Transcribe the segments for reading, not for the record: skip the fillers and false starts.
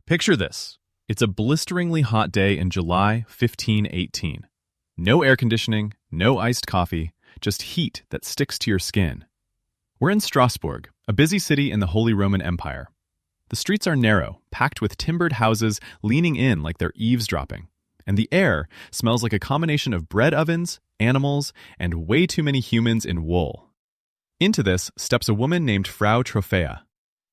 Picture this. It's a blisteringly hot day in July 1518. No air conditioning, no iced coffee, just heat that sticks to your skin. We're in Strasbourg, a busy city in the Holy Roman Empire. The streets are narrow, packed with timbered houses leaning in like they're eavesdropping. And the air smells like a combination of bread ovens, animals, and way too many humans in wool. Into this steps a woman named Frau Trophäa.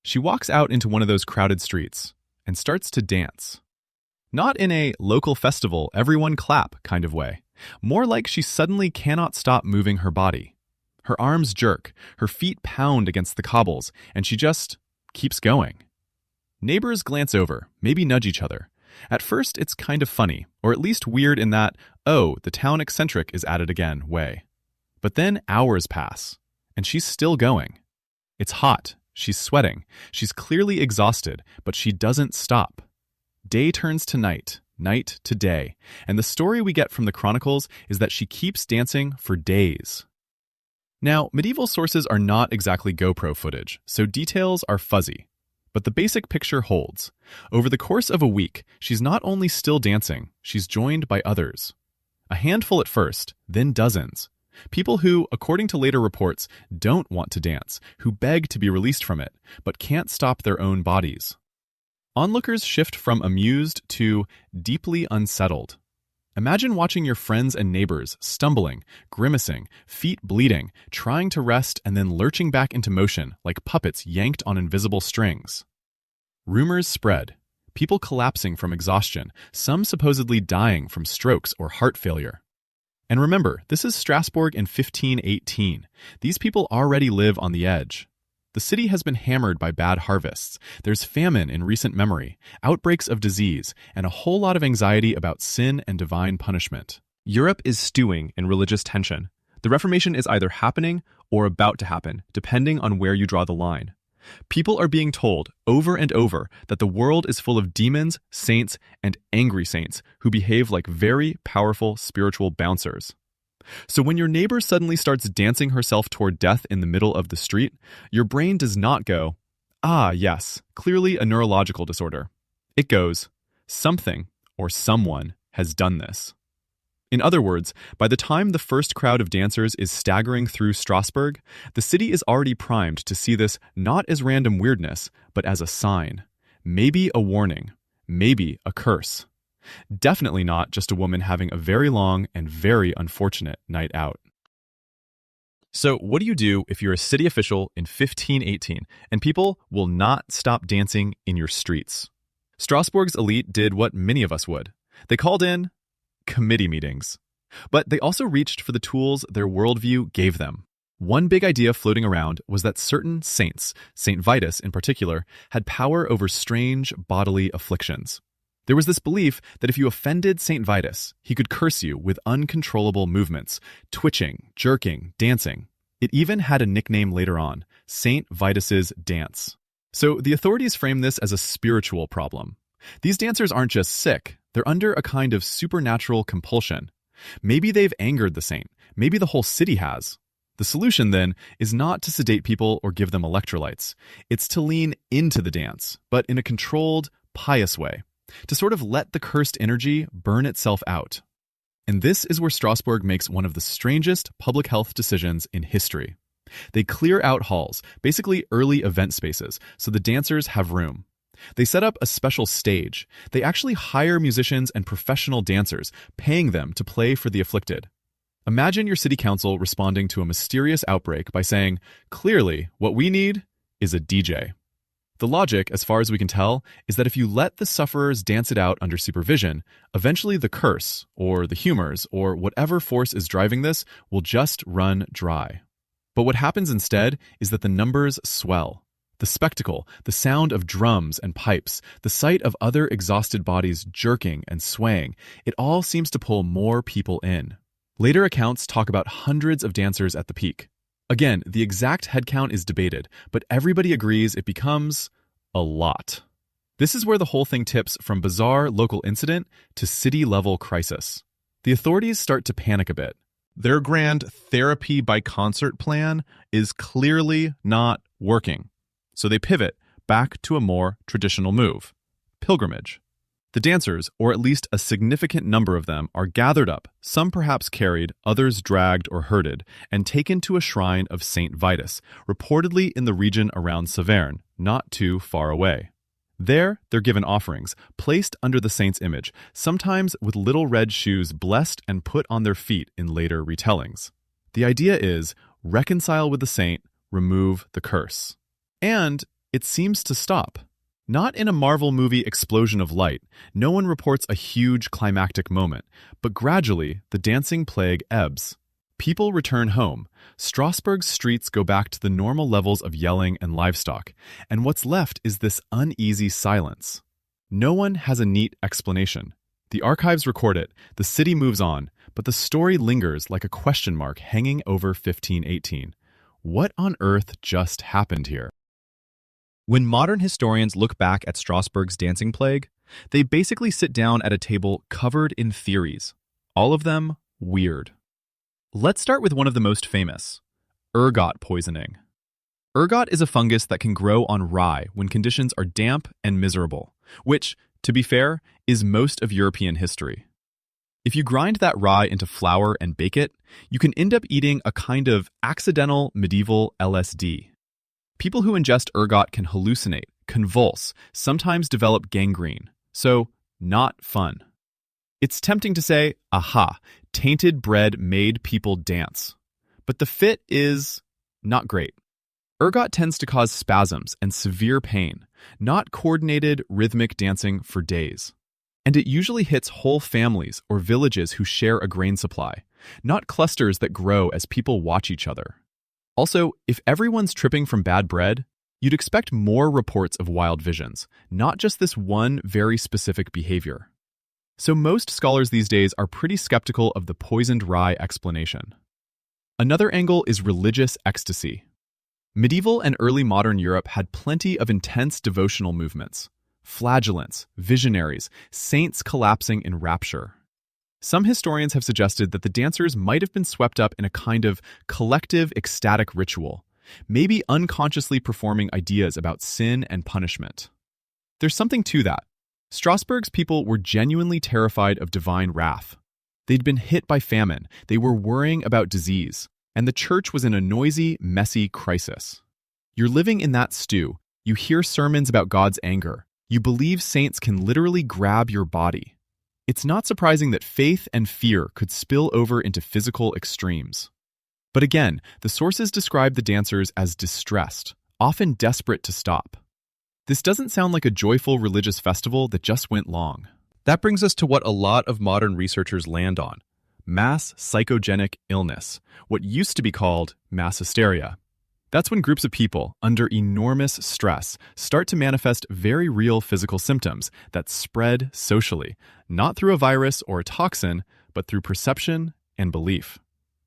She walks out into one of those crowded streets and starts to dance. Not in a local festival, everyone clap kind of way. More like she suddenly cannot stop moving her body. Her arms jerk, her feet pound against the cobbles, and she just keeps going. Neighbors glance over, maybe nudge each other. At first, it's kind of funny, or at least weird in that, oh, the town eccentric is at it again way. But then hours pass, and she's still going. It's hot, she's sweating, she's clearly exhausted, but she doesn't stop. Day turns to night, night to day, and the story we get from the chronicles is that she keeps dancing for days. Now, medieval sources are not exactly GoPro footage, so details are fuzzy. But the basic picture holds. Over the course of a week, she's not only still dancing, she's joined by others. A handful at first, then dozens. People who, according to later reports, don't want to dance, who beg to be released from it, but can't stop their own bodies. Onlookers shift from amused to deeply unsettled. Imagine watching your friends and neighbors stumbling, grimacing, feet bleeding, trying to rest and then lurching back into motion like puppets yanked on invisible strings. Rumors spread, people collapsing from exhaustion, some supposedly dying from strokes or heart failure. And remember, this is Strasbourg in 1518. These people already live on the edge. The city has been hammered by bad harvests. There's famine in recent memory, outbreaks of disease, and a whole lot of anxiety about sin and divine punishment. Europe is stewing in religious tension. The Reformation is either happening or about to happen, depending on where you draw the line. People are being told over and over that the world is full of demons, saints, and angry saints who behave like very powerful spiritual bouncers. So when your neighbor suddenly starts dancing herself toward death in the middle of the street, your brain does not go, ah, yes, clearly a neurological disorder. It goes, something or someone has done this. In other words, by the time the first crowd of dancers is staggering through Strasbourg, the city is already primed to see this not as random weirdness, but as a sign. Maybe a warning. Maybe a curse. Definitely not just a woman having a very long and very unfortunate night out. So what do you do if you're a city official in 1518 and people will not stop dancing in your streets? Strasbourg's elite did what many of us would. They called in committee meetings. But they also reached for the tools their worldview gave them. One big idea floating around was that certain saints, Saint Vitus in particular, had power over strange bodily afflictions. There was this belief that if you offended Saint Vitus, he could curse you with uncontrollable movements, twitching, jerking, dancing. It even had a nickname later on, Saint Vitus's Dance. So the authorities frame this as a spiritual problem. These dancers aren't just sick, they're under a kind of supernatural compulsion. Maybe they've angered the saint, maybe the whole city has. The solution, then, is not to sedate people or give them electrolytes. It's to lean into the dance, but in a controlled, pious way. To sort of let the cursed energy burn itself out. And this is where Strasbourg makes one of the strangest public health decisions in history. They clear out halls, basically early event spaces, so the dancers have room. They set up a special stage. They actually hire musicians and professional dancers, paying them to play for the afflicted. Imagine your city council responding to a mysterious outbreak by saying, clearly, what we need is a DJ. The logic, as far as we can tell, is that if you let the sufferers dance it out under supervision, eventually the curse, or the humors, or whatever force is driving this, will just run dry. But what happens instead is that the numbers swell. The spectacle, the sound of drums and pipes, the sight of other exhausted bodies jerking and swaying, it all seems to pull more people in. Later accounts talk about hundreds of dancers at the peak. Again, the exact headcount is debated, but everybody agrees it becomes a lot. This is where the whole thing tips from bizarre local incident to city-level crisis. The authorities start to panic a bit. Their grand therapy by concert plan is clearly not working. So they pivot back to a more traditional move. pilgrimage. The dancers, or at least a significant number of them, are gathered up, some perhaps carried, others dragged or herded, and taken to a shrine of Saint Vitus, reportedly in the region around Saverne, not too far away. There, they're given offerings, placed under the saint's image, sometimes with little red shoes blessed and put on their feet in later retellings. The idea is, reconcile with the saint, remove the curse. And it seems to stop. Not in a Marvel movie explosion of light, no one reports a huge climactic moment, but gradually the dancing plague ebbs. People return home, Strasbourg's streets go back to the normal levels of yelling and livestock, and what's left is this uneasy silence. No one has a neat explanation. The archives record it, the city moves on, but the story lingers like a question mark hanging over 1518. What on earth just happened here? When modern historians look back at Strasbourg's dancing plague, they basically sit down at a table covered in theories, all of them weird. Let's start with one of the most famous, ergot poisoning. Ergot is a fungus that can grow on rye when conditions are damp and miserable, which, to be fair, is most of European history. If you grind that rye into flour and bake it, you can end up eating a kind of accidental medieval LSD. People who ingest ergot can hallucinate, convulse, sometimes develop gangrene. So, not fun. It's tempting to say, aha, tainted bread made people dance. But the fit is not great. Ergot tends to cause spasms and severe pain, not coordinated, rhythmic dancing for days. And it usually hits whole families or villages who share a grain supply, not clusters that grow as people watch each other. Also, if everyone's tripping from bad bread, you'd expect more reports of wild visions, not just this one very specific behavior. So most scholars these days are pretty skeptical of the poisoned rye explanation. Another angle is religious ecstasy. Medieval and early modern Europe had plenty of intense devotional movements, flagellants, visionaries, saints collapsing in rapture. Some historians have suggested that the dancers might have been swept up in a kind of collective ecstatic ritual, maybe unconsciously performing ideas about sin and punishment. There's something to that. Strasbourg's people were genuinely terrified of divine wrath. They'd been hit by famine, they were worrying about disease, and the church was in a noisy, messy crisis. You're living in that stew, you hear sermons about God's anger, you believe saints can literally grab your body. It's not surprising that faith and fear could spill over into physical extremes. But again, the sources describe the dancers as distressed, often desperate to stop. This doesn't sound like a joyful religious festival that just went long. That brings us to what a lot of modern researchers land on: mass psychogenic illness, what used to be called mass hysteria. That's when groups of people, under enormous stress, start to manifest very real physical symptoms that spread socially, not through a virus or a toxin, but through perception and belief.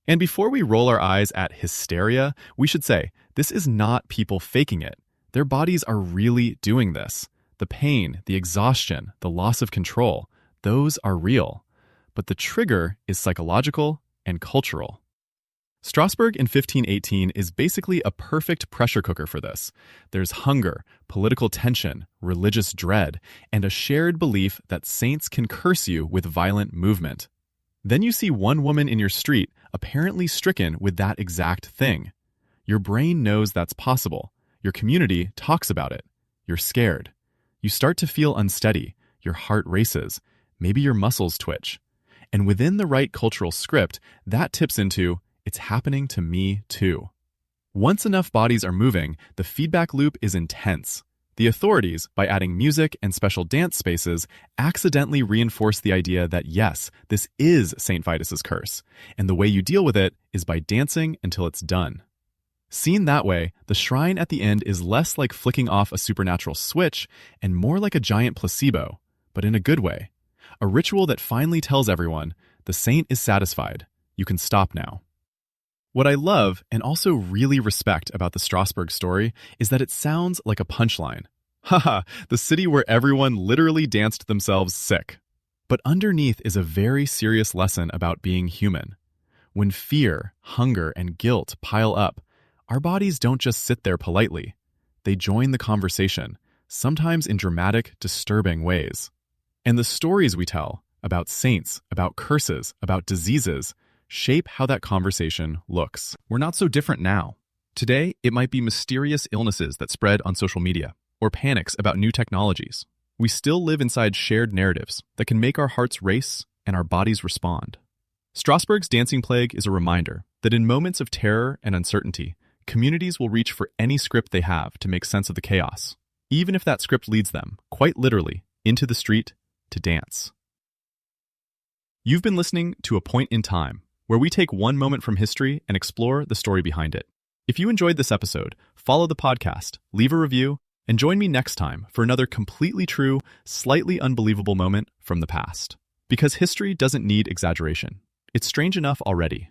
And before we roll our eyes at hysteria, we should say, this is not people faking it. Their bodies are really doing this. The pain, the exhaustion, the loss of control, those are real. But the trigger is psychological and cultural. Strasbourg in 1518 is basically a perfect pressure cooker for this. There's hunger, political tension, religious dread, and a shared belief that saints can curse you with violent movement. Then you see one woman in your street apparently stricken with that exact thing. Your brain knows that's possible. Your community talks about it. You're scared. You start to feel unsteady. Your heart races. Maybe your muscles twitch. And within the right cultural script, that tips into, it's happening to me too. Once enough bodies are moving, the feedback loop is intense. The authorities, by adding music and special dance spaces, accidentally reinforce the idea that yes, this is St. Vitus's curse, and the way you deal with it is by dancing until it's done. Seen that way, the shrine at the end is less like flicking off a supernatural switch and more like a giant placebo, but in a good way. A ritual that finally tells everyone, the saint is satisfied, you can stop now. What I love and also really respect about the Strasbourg story is that it sounds like a punchline. Haha, the city where everyone literally danced themselves sick. But underneath is a very serious lesson about being human. When fear, hunger, and guilt pile up, our bodies don't just sit there politely. They join the conversation. sometimes in dramatic, disturbing ways. And the stories we tell about saints, about curses, about diseases, shape how that conversation looks. We're not so different now. Today, it might be mysterious illnesses that spread on social media, or panics about new technologies. We still live inside shared narratives that can make our hearts race and our bodies respond. Strasbourg's dancing plague is a reminder that in moments of terror and uncertainty, communities will reach for any script they have to make sense of the chaos, even if that script leads them, quite literally, into the street to dance. You've been listening to A Point in Time, where we take one moment from history and explore the story behind it. If you enjoyed this episode, follow the podcast, leave a review, and join me next time for another completely true, slightly unbelievable moment from the past. Because history doesn't need exaggeration. It's strange enough already.